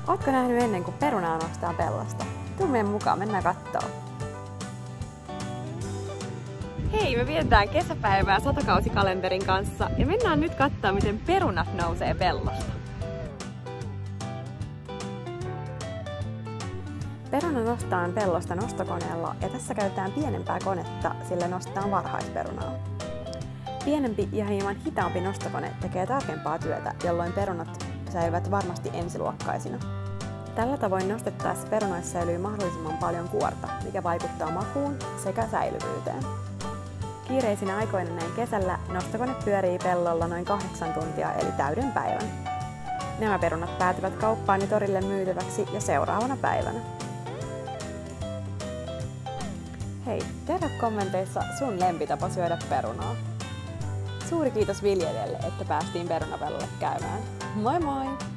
Ootko nähnyt ennen kuin perunaa nostaa pellosta? Tuu meidän mukaan, mennään kattoo. Hei, me vietetään kesäpäivää satokausikalenterin kanssa ja mennään nyt katsoa, miten perunat nousee pellosta. Peruna nostetaan pellosta nostokoneella ja tässä käytetään pienempää konetta, sillä nostetaan varhaisperunaa. Pienempi ja hieman hitaampi nostokone tekee tarkempaa työtä, jolloin perunat säilyvät varmasti ensiluokkaisina. Tällä tavoin nostettaessa perunoissa säilyy mahdollisimman paljon kuorta, mikä vaikuttaa makuun sekä säilyvyyteen. Kiireisinä aikoina näin kesällä nostokone pyörii pellolla noin 8 tuntia eli täyden päivän. Nämä perunat päätyvät kauppaan ja torille myytäväksi jo seuraavana päivänä. Hei, kerro kommenteissa sun lempitapa syödä perunaa. Suuri kiitos viljelijälle, että päästiin perunapellolle käymään. Moi moi!